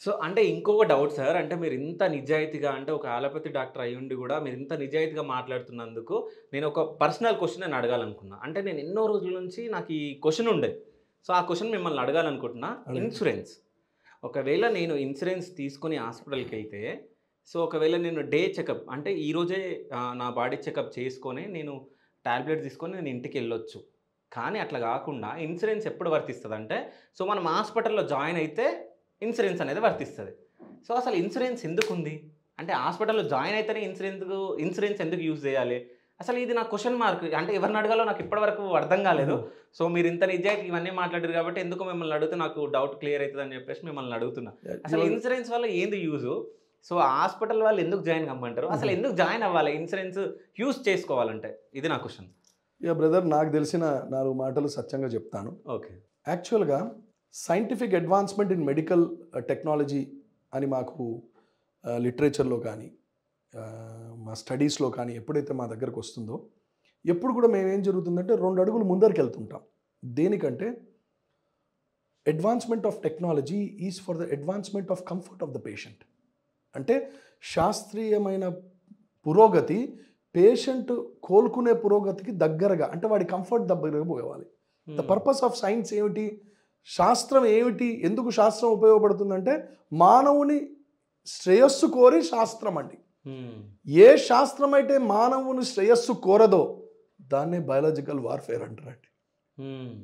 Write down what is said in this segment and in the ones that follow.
So, అంటే ఇంకొక doubt sir. అంటే మీరింత నిజాయితీగా అంటే ఒక అలోపతి డాక్టర్ అయ్యుండి గూడా మీరింత నిజాయితీగా మాట్లాడుతున్నందుకు నేనొక పర్సనల్ క్వెషన్ నేను అడగాలనుకున్నా. అంటే నేను ఎన్నో రోజుల నుంచి నాకు ఈ క్వెషన్ ఉండే. సో, ఆ క్వెషన్ మిమ్మల్ని అడగాలనుకుంటున్నా. అడగండి. ఇన్స్యూరెన్స్. ఒకవేళ నేను ఇన్స్యూరెన్స్ తీసుకొని హాస్పిటల్‌కెళ్తే, సో, ఒకవేళ నేను డే చెకప్ అంటే ఈరోజే నా బాడీ చెకప్ చేసుకొని నేను టాబ్లెట్ తీసుకొని నేను ఇంటికెళ్ళొచ్చు. కానీ అట్లా గాకుండా ఇన్స్యూరెన్స్ ఎప్పుడు వర్తిస్తదంటే, సో, మనం హాస్పిటల్‌లో జాయిన్ అయితే ఇన్సూరెన్స్ అనేది వర్తిస్తది. సో, అసలు ఇన్సూరెన్స్ ఎందుకుంది? అంటే హాస్పిటల్‌లో జాయిన్ అయితేనే ఇన్సూరెన్స్ ఎందుకు యూజ్ జేయాలి? అసలు ఇది నాకు క్వెషన్ మార్క్. అంటే ఎవరిని అడగాలో నాకు ఇప్పటి వరకు అర్థం గాలేదు. హుహు. సో, మీరింత నిజాయితీగా ఇవన్నీ మాట్లాడారు కాబట్టి ఎందుకో మిమ్మల్ని అడిగితే నాకు డౌట్ క్లియర్ అయితదని జెప్పేసి మిమ్మల్ని అడుగుతున్నా. అసలు ఇవాళ ఇన్సూరెన్స్ వల్ల ఏంది యూజు? సో, హాస్పిటల్ వాళ్ళు ఎందుకు జాయిన్ కమ్మంటారు? అసలు హుహు. ఎందుకు జాయిన్ అవ్వాలి ఇన్సూరెన్స్ యూజ్ చేసుకోవాలంటే? ఇది నా క్వెషన్. బ్రదర్, నాకు తెలిసిన 4 మాటలు సత్యంగా చెప్తాను. ఓకే. యాక్చువల్‌గా scientific advancement in medical technology అని మాకు లిటరేచర్‌లో కానీ, మా స్టడీస్‌లో కానీ ఎప్పుడైతే మా దగ్గరకు వస్తుందో, ఎప్పుడు కూడా మేమేం జరుగుతుందంటే 2 అడుగులు ముందరికెళ్తుంటాం. దేనికంటే advancement of technology is for the advancement of comfort of the patient. అంటే శాస్త్రీయమైన పురోగతి పేషెంట్ కోలుకునే పురోగతికి దగ్గరగా, అంటే వాడి కంఫర్ట్ దగ్గరగా పోవాలి. ద పర్పస్ ఆఫ్ సైన్స్ ఏమిటి? శాస్త్రం ఏమిటి? ఎందుకు శాస్త్రం ఉపయోగపడుతుందంటే మానవుని శ్రేయస్సు కోరి శాస్త్రం అండి. హ్మ్. ఏ శాస్త్రం అయితే మానవుని శ్రేయస్సు కోరదో దాన్నే బయాలజికల్ వార్ఫేర్ అంటారండి. హ్మ్.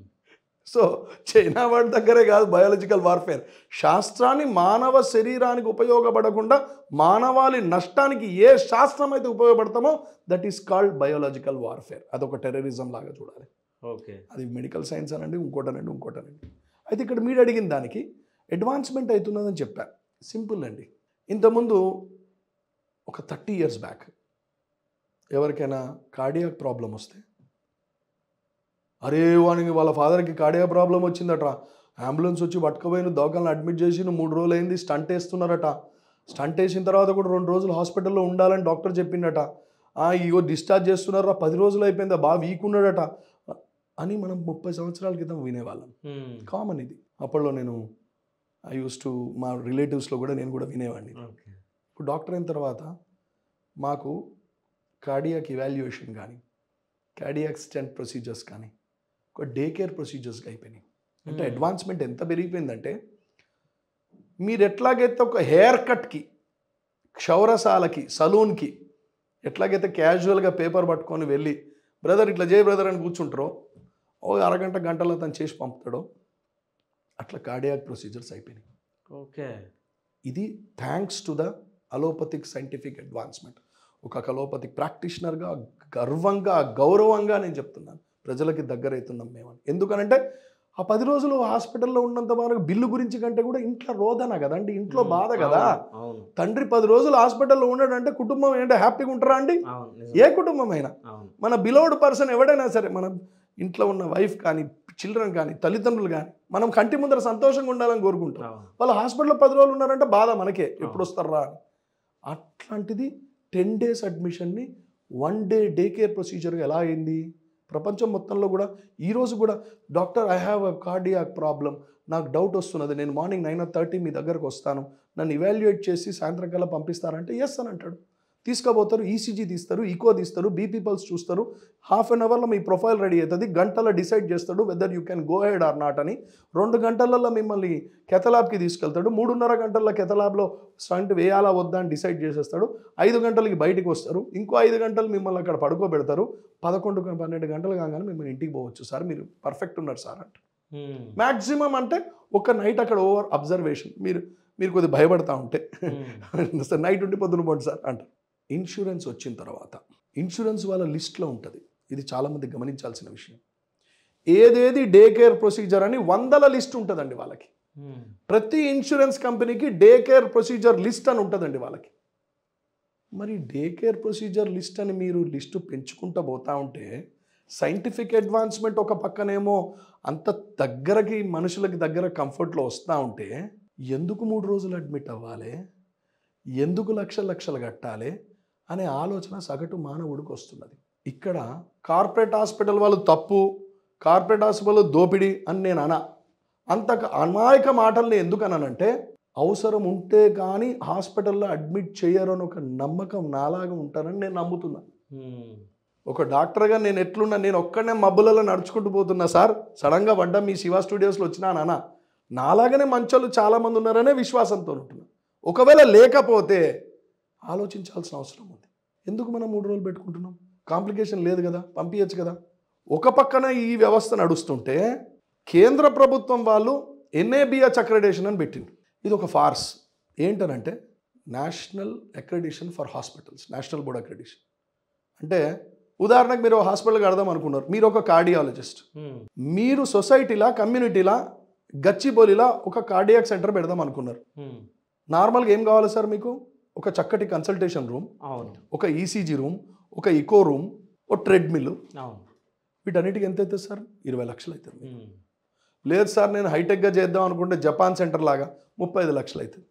సో చైనా వాడి దగ్గరే కాదు బయాలజికల్ వార్ఫేర్. శాస్త్రాన్ని మానవ శరీరానికి ఉపయోగపడకుండా మానవాళి నష్టానికి ఏ శాస్త్రం అయితే ఉపయోగపడతామో that is called biological warfare. అదొక టెర్రరిజం లాగా చూడాలి. ఓకే. అది మెడికల్ సైన్స్ అనండి, ఇంకోటనండి. అయితే ఇక్కడ మీరు అడిగిన దానికి అడ్వాన్స్మెంట్ అవుతున్నదని చెప్పారు. సింపుల్ అండి. ఇంతకుముందు ఒక 30 years బ్యాక్ ఎవరికైనా కార్డియాక్ ప్రాబ్లం వస్తే, అరే వానికి వాళ్ళ ఫాదర్కి కార్డియాక్ ప్రాబ్లం వచ్చిందట, అంబులెన్స్ వచ్చి పట్టుకుపోయిన దవాఖానలో అడ్మిట్ చేసి 3 రోజులు అయింది, స్టంట్ వేస్తున్నారట. స్టంట్ వేసిన తర్వాత కూడా 2 రోజులు హాస్పిటల్లో ఉండాలని డాక్టర్ చెప్పిండట. ఇగో డిశ్చార్జ్ చేస్తున్నారా, 10 రోజులు అయిపోయిందా, బాగా వీక్ ఉన్నాడట అని మనం 30 సంవత్సరాల క్రితం వినేవాళ్ళం. హ్మ్. కామన్ ఇది. అప్పట్లో నేను మా రిలేటివ్స్లో కూడా నేను కూడా వినేవాడిని. ఓకే. ఇప్పుడు డాక్టర్ అయిన తర్వాత మాకు కార్డియాక్ ఇవాల్యుయేషన్ కానీ, కార్డియాక్ స్టెంట్ ప్రొసీజర్స్ కానీ ఒక డే కేర్ ప్రొసీజర్స్గా అయిపోయినాయి. అంటే అడ్వాన్స్మెంట్ ఎంత పెరిగిపోయిందంటే, మీరు ఎట్లాగైతే ఒక హెయిర్ కట్కి, క్షౌరశాలకి, సలూన్కి ఎట్లాగైతే క్యాజువల్గా పేపర్ పట్టుకొని వెళ్ళి బ్రదర్ ఇట్లా చేయి బ్రదర్ అని కూర్చుంటారో, అరగంట గంటలో తను చేసి పంపుతాడో, అట్లా కార్డియాక్ ప్రొసీజర్స్ అయిపోయినాయి. ఓకే. ఇది thanks to the allopathic scientific advancement. ఒక అలోపతిక్ ప్రాక్టీషనర్గా గర్వంగా, గౌరవంగా నేను చెప్తున్నాను, ప్రజలకి దగ్గర అవుతున్నాం మేమని. ఎందుకనంటే ఆ 10 రోజులు హాస్పిటల్లో ఉన్నంత వరకు బిల్లు గురించి కంటే కూడా ఇంట్లో రోదన కదండి, ఇంట్లో బాధ కదా. అవును. తండ్రి 10 రోజులు హాస్పిటల్లో ఉన్నాడంటే కుటుంబం ఏంటో హ్యాపీగా ఉంటారా అండి? ఏ కుటుంబం అయినా, మన బిలోవ్డ్ పర్సన్ ఎవడైనా సరే, మన ఇంట్లో ఉన్న వైఫ్ కానీ, చిల్డ్రన్ కానీ, తల్లిదండ్రులు కానీ, మనం కంటి ముందర సంతోషంగా ఉండాలని కోరుకుంటాం. వాళ్ళు హాస్పిటల్లో 10 రోజులు ఉన్నారంటే బాధ మనకే, ఎప్పుడు వస్తారా అని. అట్లాంటిది 10 days అడ్మిషన్ని 1 day డే కేర్ ప్రొసీజర్గా ఎలా అయింది? ప్రపంచం మొత్తంలో కూడా ఈరోజు కూడా doctor I have a cardiac problem, నాకు డౌట్ వస్తున్నది, నేను మార్నింగ్ 9:30 మీ దగ్గరకు వస్తాను, నన్ను ఇవాల్యుయేట్ చేసి సాయంత్రం కల్లా పంపిస్తారంటే ఎస్ అని అంటాడు. తీసుకుపోతారు, ఈసీజీ తీస్తారు, ఈకో తీస్తారు, బీపీ పల్స్ చూస్తారు, హాఫ్ అన్ అవర్లో మీ ప్రొఫైల్ రెడీ అవుతుంది, గంటలో డిసైడ్ చేస్తాడు whether you can go head or not అని. 2 గంటలలో మిమ్మల్ని కెథలాబ్కి తీసుకెళ్తాడు, 3.5 గంటల్లో కెథలాబ్లో స్టంట్ వేయాలా వద్దా అని డిసైడ్ చేసేస్తాడు. 5 గంటలకి బయటికి వస్తారు, ఇంకో 5 గంటలు మిమ్మల్ని అక్కడ పడుకోబెడతారు, 11-12 గంటలు కాగానే మిమ్మల్ని ఇంటికి పోవచ్చు సార్, మీరు పర్ఫెక్ట్ ఉన్నారు సార్ అంట. మ్యాక్సిమం అంటే ఒక నైట్ అక్కడ ఓవర్ అబ్జర్వేషన్, మీరు కొద్దిగా భయపడతా ఉంటే సార్ నైట్ ఉండి పొద్దున పోండి సార్ అంట. ఇన్సూరెన్స్ వచ్చిన తర్వాత ఇన్సూరెన్స్ వాళ్ళ లిస్ట్లో ఉంటుంది, ఇది చాలామంది గమనించాల్సిన విషయం. ఏదేది డే కేర్ ప్రొసీజర్ అని 100ల లిస్ట్ ఉంటుందండి వాళ్ళకి. ప్రతి ఇన్సూరెన్స్ కంపెనీకి డే కేర్ ప్రొసీజర్ లిస్ట్ అని ఉంటుందండి వాళ్ళకి. మరి డే కేర్ ప్రొసీజర్ లిస్ట్ అని మీరు లిస్టు పెంచుకుంటూ పోతా ఉంటే, సైంటిఫిక్ అడ్వాన్స్మెంట్ ఒక పక్కనేమో అంత దగ్గరకి మనుషులకి దగ్గర కంఫర్ట్లో వస్తూ ఉంటే, ఎందుకు 3 రోజులు అడ్మిట్ అవ్వాలి, ఎందుకు లక్షలు కట్టాలి అనే ఆలోచన సగటు మానవుడికి వస్తున్నది. ఇక్కడ కార్పొరేట్ హాస్పిటల్ వాళ్ళు తప్పు, కార్పొరేట్ హాస్పిటల్ దోపిడీ అని నేను అంత అమాయక మాటల్ని ఎందుకు అన్నానంటే, అవసరం ఉంటే కానీ హాస్పిటల్లో అడ్మిట్ చేయరని ఒక నమ్మకం నాలాగా ఉంటారని నేను నమ్ముతున్నా. ఒక డాక్టర్గా నేను ఎట్లున్నా, నేను ఒక్కడనే మబ్బులలో నడుచుకుంటూ పోతున్నా సార్, సడన్గా పడ్డా మీ శివ స్టూడియోస్లో వచ్చినా నాన్న, నాలాగనే మంచోళ్ళు చాలామంది ఉన్నారనే విశ్వాసంతో ఉంటున్నా. ఒకవేళ లేకపోతే ఆలోచించాల్సిన అవసరం ఉంది. ఎందుకు మనం 3 రోజులు పెట్టుకుంటున్నాం? కాంప్లికేషన్ లేదు కదా, పంపించచ్చు కదా. ఒక పక్కన ఈ వ్యవస్థ నడుస్తుంటే కేంద్ర ప్రభుత్వం వాళ్ళు NABH అక్రెడిటేషన్ అని పెట్టింది. ఇది ఒక ఫార్స్. ఏంటనంటే national accreditation for hospitals, national board accreditation. అంటే ఉదాహరణకు మీరు హాస్పిటల్ కడదాం అనుకున్నారు, మీరు ఒక కార్డియాలజిస్ట్, మీరు సొసైటీలా కమ్యూనిటీలా గచ్చిబౌలిలా ఒక కార్డియాక్ సెంటర్ పెడదాం అనుకున్నారు. నార్మల్గా ఏం కావాలి సార్ మీకు? ఒక చక్కటి కన్సల్టేషన్ రూమ్, ఒక ECG రూమ్, ఒక ఇకో రూమ్, ఒక ట్రెడ్మిల్. వీటన్నిటికి ఎంత అవుతుంది సార్? 20 లక్షలు అవుతుంది. లేదు సార్ నేను హైటెక్గా చేద్దాం అనుకుంటే జపాన్ సెంటర్ లాగా 35 లక్షలు అవుతుంది.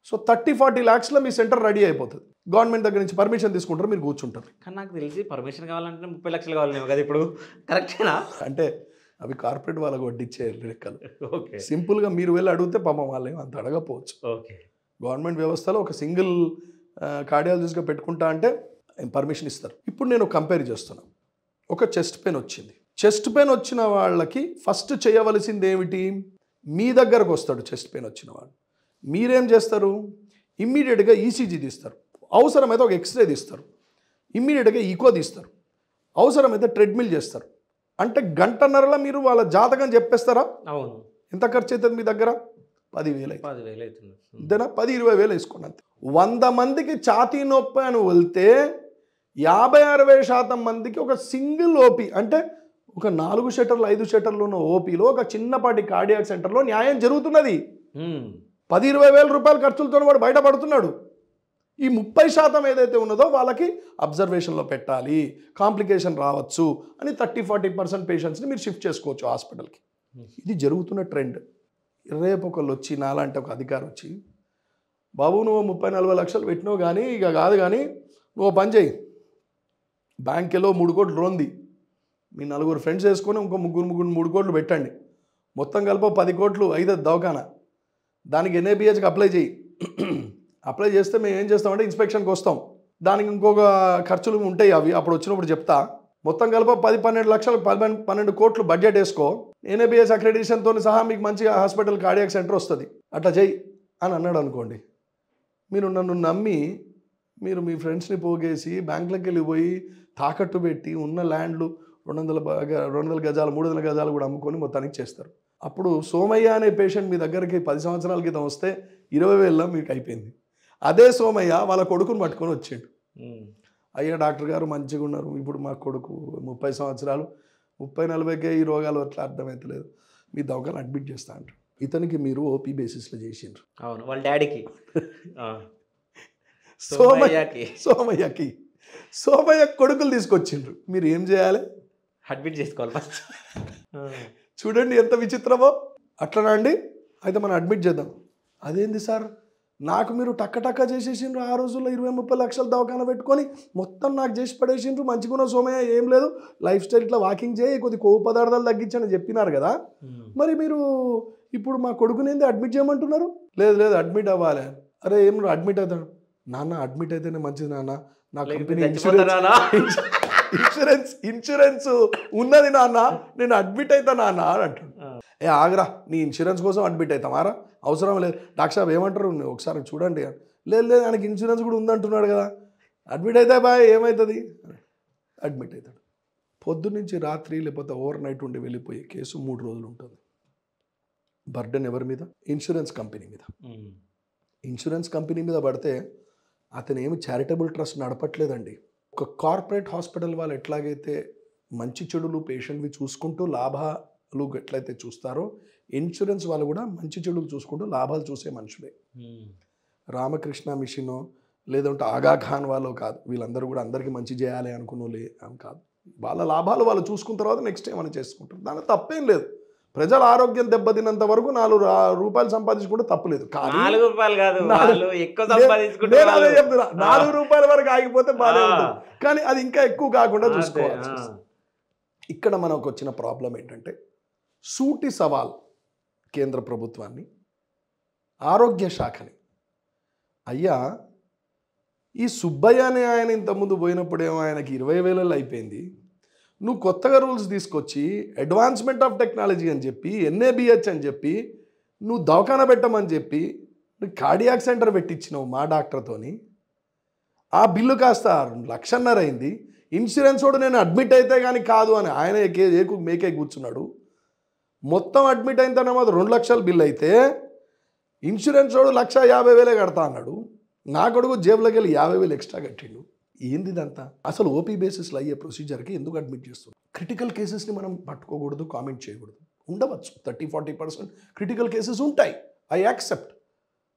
సో 30-40 lakhsలో మీ సెంటర్ రెడీ అయిపోతుంది. గవర్నమెంట్ దగ్గర నుంచి పర్మిషన్ తీసుకుంటారు, మీరు కూర్చుంటారు. కానీ నాకు తెలిసి పర్మిషన్ కావాలంటే 30 లక్షలు కావాలేమో కదా ఇప్పుడు, కరెక్టేనా? అంటే అవి కార్పొరేట్ వాళ్ళకు వడ్డిచ్చే లెక్కలు. ఓకే, సింపుల్గా మీరు వెళ్ళి అడిగితే పాపం వాళ్ళు అంత అడగపోవచ్చు. ఓకే, గవర్నమెంట్ వ్యవస్థలో ఒక సింగిల్ కార్డియాలజిస్ట్గా పెట్టుకుంటా అంటే పర్మిషన్ ఇస్తారు. ఇప్పుడు నేను కంపేర్ చేస్తున్నాను. ఒక చెస్ట్ పెయిన్ వచ్చింది. చెస్ట్ పెయిన్ వచ్చిన వాళ్ళకి ఫస్ట్ చేయవలసింది ఏమిటి? మీ దగ్గరకు వస్తాడు చెస్ట్ పెయిన్ వచ్చిన వాడు, మీరేం చేస్తారు? ఇమ్మీడియట్గా ECG తీస్తారు, అవసరమైతే ఒక ఎక్స్రే తీస్తారు, ఇమ్మీడియట్గా ఈకో తీస్తారు, అవసరమైతే ట్రెడ్మిల్ చేస్తారు. అంటే గంటన్నరలో మీరు వాళ్ళ జాతకం చెప్పేస్తారా? అవును. ఎంత ఖర్చు అవుతుంది మీ దగ్గర? 10,000 అవుతుంది. అంతేనా? 10-20 వేలు వేసుకోండి అంతే. 100 మందికి ఛాతీ నొప్పి అని వెళ్తే 50-60% మందికి ఒక సింగిల్ ఓపీ, అంటే ఒక 4 షట్టర్లు 5 షట్టర్లు ఉన్న ఓపీలో ఒక చిన్నపాటి కార్డియాక్ సెంటర్లో న్యాయం జరుగుతున్నది. 10-20 వేల రూపాయల ఖర్చులతో వాడు బయటపడుతున్నాడు. ఈ 30% ఏదైతే ఉన్నదో వాళ్ళకి అబ్జర్వేషన్లో పెట్టాలి, కాంప్లికేషన్ రావచ్చు అని 30-40% పేషెంట్స్ని మీరు షిఫ్ట్ చేసుకోవచ్చు హాస్పిటల్కి. ఇది జరుగుతున్న ట్రెండ్. రేపు ఒకళ్ళు వచ్చి, నాలాంటి ఒక అధికారి వచ్చి, బాబు నువ్వు 30-40 లక్షలు పెట్టినావు కానీ ఇక కాదు, కానీ నువ్వు పని చేయి, బ్యాంకులో 3 కోట్లు లోన్ది, మీ 4 ఫ్రెండ్స్ వేసుకొని ఇంకో 3 కోట్లు పెట్టండి, మొత్తం కలిపో 10 కోట్లు అవుతుంది దవాఖానా, దానికి NABHకి అప్లై చేయి. అప్లై చేస్తే మేము ఏం చేస్తామంటే ఇన్స్పెక్షన్కి వస్తాం, దానికి ఇంకొక ఖర్చులు ఉంటాయి, అవి అప్పుడు వచ్చినప్పుడు చెప్తా. మొత్తం కలిపో 10-12 లక్షలు 12 కోట్లు బడ్జెట్ వేసుకో, NABH అక్రెడిటేషన్తో సహా మీకు మంచిగా హాస్పిటల్ కార్డియాక్ సెంటర్ వస్తుంది, అట్లా చెయ్యి అని అన్నాడు అనుకోండి. మీరు నన్ను నమ్మి మీరు మీ ఫ్రెండ్స్ని పోగేసి బ్యాంకులకు వెళ్ళిపోయి తాకట్టు పెట్టి ఉన్న ల్యాండ్లు 200 గజాలు 300 గజాలు కూడా అమ్ముకొని మొత్తానికి చేస్తారు. అప్పుడు సోమయ్య అనే పేషెంట్ మీ దగ్గరికి 10 సంవత్సరాల క్రితం వస్తే 20,000లో మీకు అయిపోయింది. అదే సోమయ్య వాళ్ళ కొడుకుని పట్టుకొని వచ్చాడు. అయ్యా డాక్టర్ గారు మంచిగా ఉన్నారు, ఇప్పుడు మా కొడుకు 30 సంవత్సరాలు 30-40కే ఈ రోగాలు అట్లా అర్థమవుతలేదు, మీ దవాఖాన అడ్మిట్ చేస్తా అంటారు. ఇతనికి మీరు ఓపీ బేసిస్లో చేసిండ్రు. అవును, వాళ్ళ డాడీకి సోమయ్య కొడుకులు తీసుకొచ్చిండ్రు. మీరు ఏం చేయాలి? అడ్మిట్ చేసుకోవాలి ఫస్ట్. చూడండి ఎంత విచిత్రమో. అట్లనా అండి? అయితే మనం అడ్మిట్ చేద్దాం. అదేంది సార్, నాకు మీరు టక్క చేసేసిండ్రు, ఆ రోజుల్లో 20-30 లక్షలు దవాఖాన పెట్టుకొని మొత్తం నాకు చేసి పడేసిండ్రు, మంచిగా సోమయ్య ఏం లేదు, లైఫ్ స్టైల్ ఇట్లా వాకింగ్ చేయి, కొద్ది కొవ్వు పదార్థాలు తగ్గించని చెప్పినారు కదా, మరి మీరు ఇప్పుడు మా కొడుకునేంది అడ్మిట్ చేయమంటున్నారు? లేదు అడ్మిట్ అవ్వాలి. అరే ఏం అడ్మిట్ అవుతాడు నాన్న, అడ్మిట్ అయితేనే మంచిది నాన్న, నా కంపెనీ ఇన్సూరెన్స్ ఉన్నది నాన్న, నేను అడ్మిట్ అవుతా నాన్న అని అంటాడు. ఆగరా, నీ ఇన్సూరెన్స్ కోసం అడ్మిట్ అవుతామారా, అవసరం లేదు. డాక్టర్ సాబ్ ఏమంటారు, ఒకసారి చూడండి. లేదు ఆయనకి ఇన్సూరెన్స్ కూడా ఉందంటున్నాడు కదా, అడ్మిట్ అయితే బాయ్ ఏమవుతుంది, అడ్మిట్ అవుతాడు. పొద్దున్నుంచి రాత్రి లేకపోతే ఓవర్ నైట్ ఉండి వెళ్ళిపోయే కేసు 3 రోజులు ఉంటుంది. బర్డెన్ ఎవరి మీద? ఇన్సూరెన్స్ కంపెనీ మీద. ఇన్సూరెన్స్ కంపెనీ మీద పడితే అతను ఏమి చారిటబుల్ ట్రస్ట్ నడపట్లేదండి. ఒక కార్పొరేట్ హాస్పిటల్ వాళ్ళు ఎట్లాగైతే మంచి చెడులు పేషెంట్వి చూసుకుంటూ లాభాలు ఎట్లయితే చూస్తారో, ఇన్సూరెన్స్ వాళ్ళు కూడా మంచి చెడులు చూసుకుంటూ లాభాలు చూసే మనుషులే. రామకృష్ణ మిషన్ లేదంటే ఆగా ఖాన్ వాళ్ళు కాదు, వీళ్ళందరూ కూడా అందరికీ మంచి చేయాలి అనుకున్నోలే అని కాదు. వాళ్ళ లాభాలు వాళ్ళు చూసుకున్న తర్వాత నెక్స్ట్ ఏమైనా చేసుకుంటారు, దానిలో తప్పేం లేదు. ప్రజల ఆరోగ్యం దెబ్బతిన్నంత వరకు 4 రూపాయలు సంపాదించుకుంటే తప్పలేదు. కానీ 4 రూపాయలు కాదు, 4 రూపాయల వరకు ఆగిపోతే బాగా ఉంటుంది, కానీ అది ఇంకా ఎక్కువ కాకుండా చూసుకోవాలి. ఇక్కడ మనకు వచ్చిన ప్రాబ్లం ఏంటంటే, సూటి సవాల్ కేంద్ర ప్రభుత్వాన్ని, ఆరోగ్య శాఖని, అయ్యా ఈ సుబ్బయ్య అనే ఆయన ఇంతకుముందు పోయినప్పుడేమో ఆయనకి 20,000 అయిపోయింది. నువ్వు కొత్తగా రూల్స్ తీసుకొచ్చి అడ్వాన్స్మెంట్ ఆఫ్ టెక్నాలజీ అని చెప్పి ఎన్ఏబిహెచ్ అని చెప్పి నువ్వు దవాఖాన పెట్టమని చెప్పి నువ్వు కార్డియాక్ సెంటర్ పెట్టించినావు మా డాక్టర్తోని. ఆ బిల్లు కాస్త 1,50,000 అయింది. ఇన్సూరెన్స్ వాడు నేను అడ్మిట్ అయితే కానీ కాదు అని ఆయన మేకే కూర్చున్నాడు. మొత్తం అడ్మిట్ అయిన తర్వాత 2 లక్షల బిల్ అయితే ఇన్సూరెన్స్ వాడు 1,50,000 కడతా అన్నాడు. నా కొడుకు జేబులోకి వెళ్ళి 50,000 ఎక్స్ట్రా కట్టిండు. ఏంది ఇదంతా? అసలు ఓపీ బేసిస్లో అయ్యే ప్రొసీజర్కి ఎందుకు అడ్మిట్ చేస్తుంది? క్రిటికల్ కేసెస్ని మనం పట్టుకోకూడదు, కామెంట్ చేయకూడదు. ఉండవచ్చు 30-40% క్రిటికల్ కేసెస్ ఉంటాయి. I accept.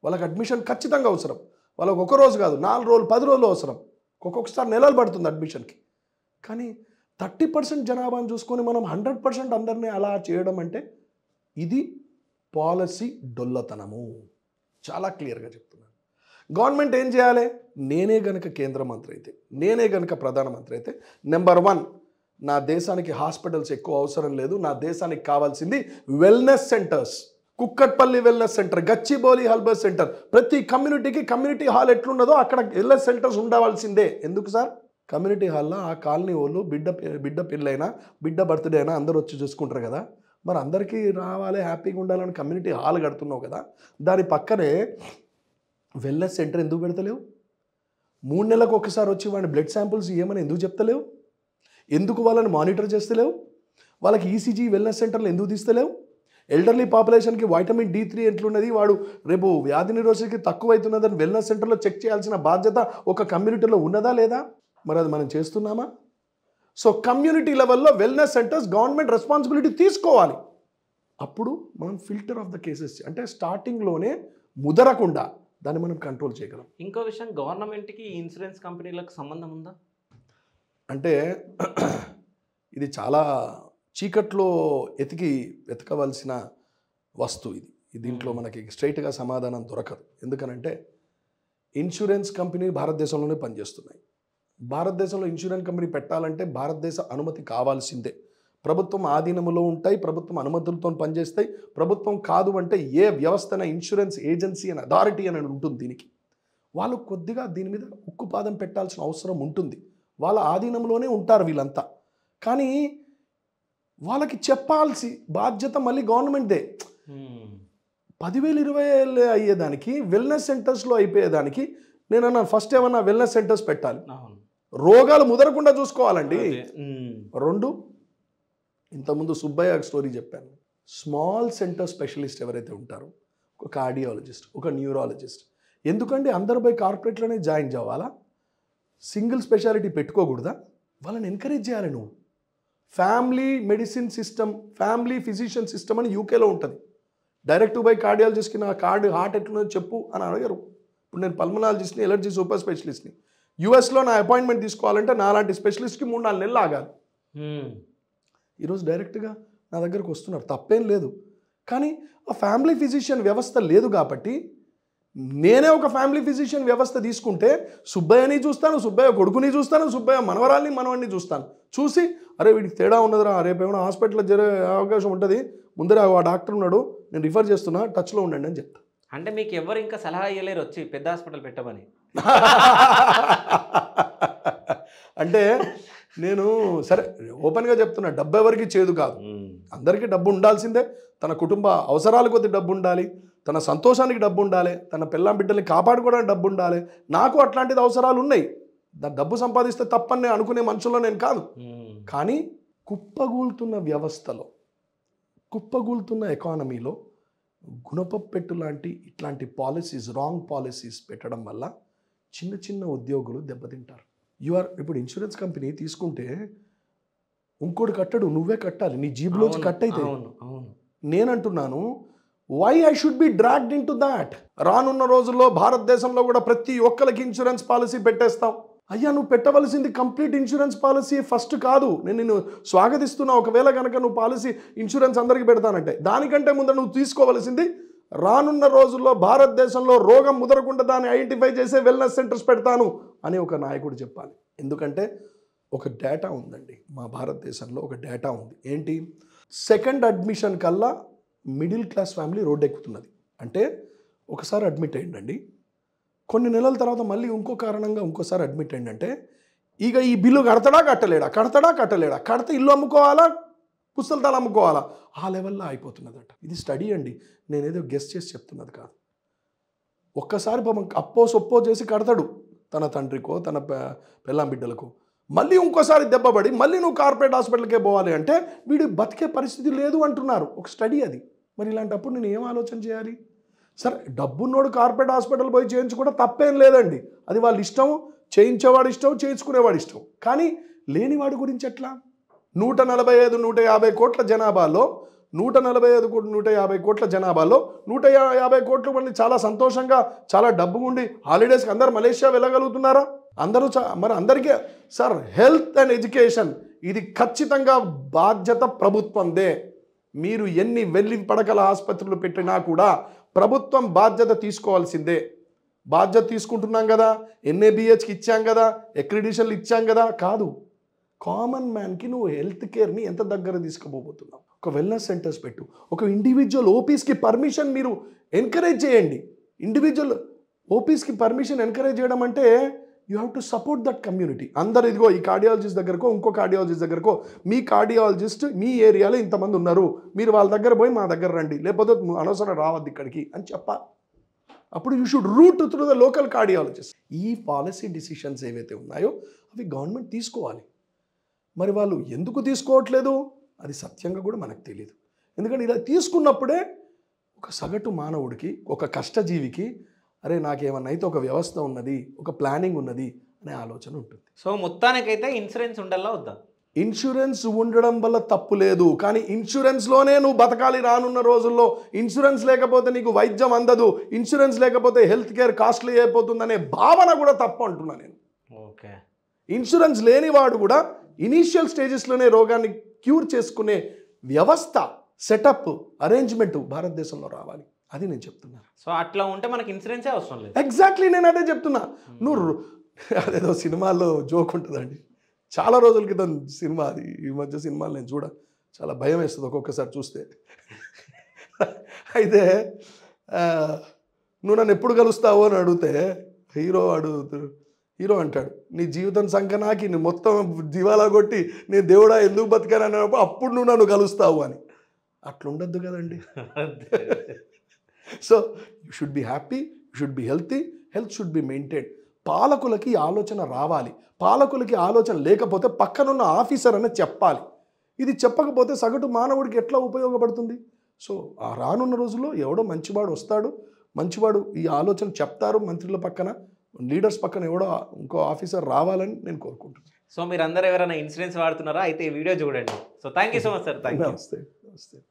వాళ్ళకి అడ్మిషన్ ఖచ్చితంగా అవసరం. వాళ్ళకి ఒక రోజు కాదు, 4 రోజులు 10 రోజులు అవసరం. ఒక్కొక్కసారి నెలలు పడుతుంది అడ్మిషన్కి. కానీ 30% జనాభాను చూసుకొని మనం 100% అందరినీ అలా చేయడం అంటే ఇది పాలసీ డొల్లతనము. చాలా క్లియర్గా చెప్తున్నాను. గవర్నమెంట్ ఏం చేయాలి? నేనే గనక కేంద్ర మంత్రి అయితే, నేనే గనక ప్రధానమంత్రి అయితే, నెంబర్ 1 నా దేశానికి హాస్పిటల్స్ ఎక్కువ అవసరం లేదు. నా దేశానికి కావాల్సింది wellness centres. Kukatpally wellness centre, Gachibowli health centre, ప్రతి కమ్యూనిటీకి కమ్యూనిటీ హాల్ ఎట్లున్నదో అక్కడ వెల్నెస్ సెంటర్స్ ఉండవలసిందే. ఎందుకు సార్? కమ్యూనిటీ హాల్లో ఆ కాలనీ వాళ్ళు బిడ్డ పెళ్ళైనా బిడ్డ బర్త్డే అయినా అందరూ వచ్చి చూసుకుంటారు కదా. మరి అందరికీ రావాలి, హ్యాపీగా ఉండాలని కమ్యూనిటీ హాల్ కడుతున్నావు కదా. దాని పక్కనే వెల్నెస్ సెంటర్ ఎందుకు పెడతలేవు? 3 నెలలకు ఒకసారి వచ్చి వాడిని బ్లడ్ శాంపుల్స్ ఇవ్వమని ఎందుకు చెప్తలేవు? ఎందుకు వాళ్ళని మానిటర్ చేస్తలేవు? వాళ్ళకి ఈసీజీ వెల్నెస్ సెంటర్లు ఎందుకు తీస్తలేవు? ఎల్డర్లీ పాపులేషన్కి వైటమిన్ D3 ఎట్లున్నది, వాడు రేపు వ్యాధి నిరోధశక్తి తక్కువ అవుతున్నదని వెల్నెస్ సెంటర్లో చెక్ చేయాల్సిన బాధ్యత ఒక కమ్యూనిటీలో ఉన్నదా లేదా? మరి అది మనం చేస్తున్నామా? సో కమ్యూనిటీ లెవెల్లో వెల్నెస్ సెంటర్స్ గవర్నమెంట్ రెస్పాన్సిబిలిటీ తీసుకోవాలి. అప్పుడు మనం ఫిల్టర్ ఆఫ్ ద కేసెస్ అంటే స్టార్టింగ్లోనే ముదరకుండా దాన్ని మనం కంట్రోల్ చేయగలం. ఇంకో విషయం, గవర్నమెంట్కి ఇన్సూరెన్స్ కంపెనీలకు సంబంధం ఉందా? అంటే ఇది చాలా చీకట్లో వెతకవలసిన వస్తువు ఇది. దీంట్లో మనకి స్ట్రైట్గా సమాధానం దొరకదు. ఎందుకనంటే ఇన్సూరెన్స్ కంపెనీ భారతదేశంలోనే పనిచేస్తున్నాయి. భారతదేశంలో ఇన్సూరెన్స్ కంపెనీ పెట్టాలంటే భారతదేశ అనుమతి కావాల్సిందే. ప్రభుత్వం ఆధీనంలో ఉంటాయి, ప్రభుత్వం అనుమతులతో పనిచేస్తాయి. ప్రభుత్వం కాదు అంటే ఏ వ్యవస్థన ఇన్సూరెన్స్ ఏజెన్సీ అని అథారిటీ అని ఉంటుంది. దీనికి వాళ్ళు కొద్దిగా దీని మీద ఉక్కుపాదం పెట్టాల్సిన అవసరం ఉంటుంది. వాళ్ళ ఆధీనంలోనే ఉంటారు వీళ్ళంతా. కానీ వాళ్ళకి చెప్పాల్సి బాధ్యత మళ్ళీ గవర్నమెంట్దే. 10,000 20,000 అయ్యేదానికి వెల్నెస్ సెంటర్స్లో అయిపోయేదానికి నేనన్నా ఫస్ట్ ఏమన్నా వెల్నెస్ సెంటర్స్ పెట్టాలి. రోగాలు ముదరకుండా చూసుకోవాలండి. 2, ఇంతకుముందు సుబ్బయ్య స్టోరీ చెప్పాను. స్మాల్ సెంటర్ స్పెషలిస్ట్ ఎవరైతే ఉంటారో, ఒక కార్డియాలజిస్ట్, ఒక న్యూరాలజిస్ట్, ఎందుకంటే అందరూ పోయి కార్పొరేట్లోనే జాయిన్ చేయాలా? సింగిల్ స్పెషాలిటీ పెట్టుకోకూడదా? వాళ్ళని ఎంకరేజ్ చేయాలి. నువ్వు family medicine system, family physician system అని యూకేలో ఉంటుంది. డైరెక్ట్ బై కార్డియాలజిస్ట్కి నా హార్ట్ ఎట్లున్నదో చెప్పు అని అడగరు. ఇప్పుడు నేను పల్మనాలజిస్ట్ని, ఎలర్జీ సూపర్ స్పెషలిస్ట్ని. యూఎస్లో నా అపాయింట్మెంట్ తీసుకోవాలంటే నాలాంటి స్పెషలిస్ట్కి 3-4 నెలలు ఆగాలి. ఈరోజు డైరెక్ట్గా నా దగ్గరకు వస్తున్నారు, తప్పేం లేదు. కానీ ఆ ఫ్యామిలీ ఫిజిషియన్ వ్యవస్థ లేదు కాబట్టి నేనే ఒక ఫ్యామిలీ ఫిజిషియన్ వ్యవస్థ తీసుకుంటే సుబ్బయ్యని చూస్తాను, సుబ్బయ్య కొడుకుని చూస్తాను, సుబ్బయ్య మనవరాల్ని చూస్తాను. చూసి అరే వీడికి తేడా ఉన్నదిరా, రేపు ఏమైనా హాస్పిటల్లో జరిగే అవకాశం ఉంటుంది, ముందరే ఆ డాక్టర్ ఉన్నాడు, నేను రిఫర్ చేస్తున్నా, టచ్లో ఉండండి అని చెప్తాను. అంటే మీకు ఎవరు ఇంకా సలహా ఇవ్వలేరు వచ్చి పెద్ద హాస్పిటల్ పెట్టమని? అంటే నేను సరే ఓపెన్గా చెప్తున్నా, డబ్బు ఎవరికి చేదు కాదు. అందరికీ డబ్బు ఉండాల్సిందే. తన కుటుంబ అవసరాల కొద్ది డబ్బు ఉండాలి, తన సంతోషానికి డబ్బు ఉండాలి, తన పిల్లం బిడ్డల్ని కాపాడుకోవడానికి డబ్బు ఉండాలి. నాకు అట్లాంటిది అవసరాలు ఉన్నాయి. డబ్బు సంపాదిస్తే తప్పని అనుకునే మనుషుల్లో నేను కాదు. కానీ కుప్పగూలుతున్న వ్యవస్థలో, కుప్పగూలుతున్న ఎకానమీలో గుణపప్పెట్టు లాంటి ఇట్లాంటి పాలసీస్, రాంగ్ పాలసీస్ పెట్టడం వల్ల చిన్న చిన్న ఉద్యోగులు దెబ్బతింటారు. ఇప్పుడు ఇన్సూరెన్స్ కంపెనీ తీసుకుంటే ఇంకోటి కట్టడు, నువ్వే కట్టాలి, నీ జీబులోంచి కట్ అయితే. నేనంటున్నాను, why I should be dragged into that? రానున్న రోజుల్లో భారతదేశంలో కూడా ప్రతి ఒక్కరికి ఇన్సూరెన్స్ పాలసీ పెట్టేస్తాం. అయ్యా నువ్వు పెట్టవలసింది కంప్లీట్ ఇన్సూరెన్స్ పాలసీ ఫస్ట్ కాదు. నేను నిన్ను స్వాగతిస్తున్నా. ఒకవేళ కనుక నువ్వు పాలసీ ఇన్సూరెన్స్ అందరికీ పెడతానంటే, దానికంటే ముందు నువ్వు తీసుకోవలసింది రానున్న రోజుల్లో భారతదేశంలో రోగం ముదరకుండా దాన్ని ఐడెంటిఫై చేసే వెల్నెస్ సెంటర్స్ పెడతాను అని ఒక నాయకుడు చెప్పాలి. ఎందుకంటే ఒక డేటా ఉందండి, మా భారతదేశంలో ఒక డేటా ఉంది. ఏంటి? సెకండ్ అడ్మిషన్ కల్లా మిడిల్ క్లాస్ ఫ్యామిలీ రోడ్డు ఎక్కుతున్నది. అంటే ఒకసారి అడ్మిట్ అయ్యండి, కొన్ని నెలల తర్వాత మళ్ళీ ఇంకో కారణంగా ఇంకోసారి అడ్మిట్ అయ్యండంటే ఇక ఈ బిల్లు కడతాడా కడితే ఇల్లు అమ్ముకోవాలా, పుస్తకాలు అమ్ముకోవాలా, ఆ లెవెల్లో అయిపోతున్నదట. ఇది స్టడీ అండి, నేనేదో గెస్ట్ చేసి చెప్తున్నది కాదు. ఒక్కసారి పాపం అప్పో సొప్పో చేసి కడతాడు తన తండ్రికో తన పెళ్ళాం బిడ్డలకు, మళ్ళీ ఇంకోసారి దెబ్బపడి మళ్ళీ నువ్వు కార్పొరేట్ హాస్పిటల్కే పోవాలి అంటే వీడు బతికే పరిస్థితి లేదు అంటున్నారు. ఒక స్టడీ అది. మరి ఇలాంటప్పుడు నేను ఏం ఆలోచన చేయాలి? సరే, డబ్బున్నోడు కార్పొరేట్ హాస్పిటల్ పోయి చేయించుకుంటే తప్పేం లేదండి, అది వాళ్ళ ఇష్టం, చేయించేవాడు ఇష్టం, చేయించుకునేవాడు ఇష్టం. కానీ లేనివాడి గురించి ఎట్లా? 145-150 కోట్ల జనాభాలో 145-150 కోట్ల జనాభాలో 150 కోట్ల మంది చాలా సంతోషంగా చాలా డబ్బు ఉండి హాలిడేస్కి అందరూ మలేషియా వెళ్ళగలుగుతున్నారా? అందరూ మరి అందరికీ సార్ హెల్త్ అండ్ ఎడ్యుకేషన్ ఇది ఖచ్చితంగా బాధ్యత ప్రభుత్వందే. మీరు ఎన్ని వెళ్లి పడకల ఆసుపత్రులు పెట్టినా కూడా ప్రభుత్వం బాధ్యత తీసుకోవాల్సిందే. బాధ్యత తీసుకుంటున్నాం కదా, NABHకి ఇచ్చాం కదా, అక్రిడిషన్లు ఇచ్చాం కదా, కాదు. కామన్ మ్యాన్కి నువ్వు హెల్త్ కేర్ని ఎంత దగ్గర తీసుకుపోతున్నావు? ఒక వెల్నెస్ సెంటర్స్ పెట్టు, ఒక ఇండివిజువల్ ఓపీస్కి పర్మిషన్ మీరు ఎంకరేజ్ చేయండి. ఇండివిజువల్ ఓపీస్కి పర్మిషన్ ఎంకరేజ్ చేయడం అంటే you have to support that community. అందరు ఇదిగో ఈ కార్డియాలజిస్ట్ దగ్గరకో ఇంకో కార్డియాలజిస్ట్ దగ్గరకో, మీ కార్డియాలజిస్ట్ మీ ఏరియాలో ఇంతమంది ఉన్నారు, మీరు వాళ్ళ దగ్గర పోయి మా దగ్గర రండి, లేకపోతే అనవసరం రావద్దు ఇక్కడికి అని చెప్పాలి. అప్పుడు you should route through the local cardiologist. ఈ పాలసీ డిసిషన్స్ ఏవైతే ఉన్నాయో అవి గవర్నమెంట్ తీసుకోవాలి. మరి వాళ్ళు ఎందుకు తీసుకోవట్లేదు అది సత్యంగా కూడా మనకు తెలియదు. ఎందుకంటే ఇలా తీసుకున్నప్పుడే ఒక సగటు మానవుడికి, ఒక కష్టజీవికి, అరే నాకేమన్నా అయితే ఒక వ్యవస్థ ఉన్నది, ఒక ప్లానింగ్ ఉన్నది అనే ఆలోచన ఉంటుంది. సో మొత్తానికైతే ఇన్సూరెన్స్ ఉండాలా వద్దా? ఇన్సూరెన్స్ ఉండడం వల్ల తప్పు లేదు, కానీ ఇన్సూరెన్స్లోనే నువ్వు బతకాలి రానున్న రోజుల్లో. ఇన్సూరెన్స్ లేకపోతే నీకు వైద్యం అందదు, ఇన్సూరెన్స్ లేకపోతే హెల్త్ కేర్ కాస్ట్లీ అయిపోతుందనే భావన కూడా తప్పు అంటున్నా నేను. ఓకే, ఇన్సూరెన్స్ లేనివాడు కూడా ఇనీషియల్ స్టేజెస్లోనే రోగాన్ని క్యూర్ చేసుకునే వ్యవస్థ, సెటప్, అరేంజ్మెంట్ భారతదేశంలో రావాలి. అది నేను చెప్తున్నాను. సో అట్లా ఉంటే మనకి ఇన్సూరెన్సే అవసరం లేదు. ఎగ్జాక్ట్లీ, నేను అదే చెప్తున్నా. నువ్వు అదేదో సినిమాల్లో జోక్ ఉంటుందండి, చాలా రోజుల క్రితం సినిమా అది, ఈ మధ్య సినిమాలు నేను చాలా భయం వేస్తుంది ఒక్కొక్కసారి చూస్తే. అయితే నువ్వు నన్ను ఎప్పుడు కలుస్తావు అని అడిగితే హీరో అంటాడు, నీ జీవితం సంకనాకి నీ మొత్తం దివాలా కొట్టి నేను దేవుడా ఎందుకు బతికాను అన్నప్పుడు అప్పుడు నువ్వు నన్ను కలుస్తావు అని. అట్లుండద్దు కదండి. So you should be happy, you should be healthy, health should be maintain. పాలకులకి ఆలోచన రావాలి. పాలకులకి ఆలోచన లేకపోతే పక్కనున్న ఆఫీసర్ అని చెప్పాలి. ఇది చెప్పకపోతే సగటు మానవుడికి ఎట్లా ఉపయోగపడుతుంది? సో ఆ రానున్న రోజుల్లో ఎవడో మంచివాడు వస్తాడు, మంచివాడు ఈ ఆలోచన చెప్తారు. మంత్రుల పక్కన, లీడర్స్ పక్కన ఎవడో ఇంకో ఆఫీసర్ రావాలని నేను కోరుకుంటున్నాను. సో మీరందరూ ఎవరైనా ఇన్సూరెన్స్ వాడుతున్నారా అయితే ఈ వీడియో చూడండి. So thank you so much sir. Thank you. నమస్తే.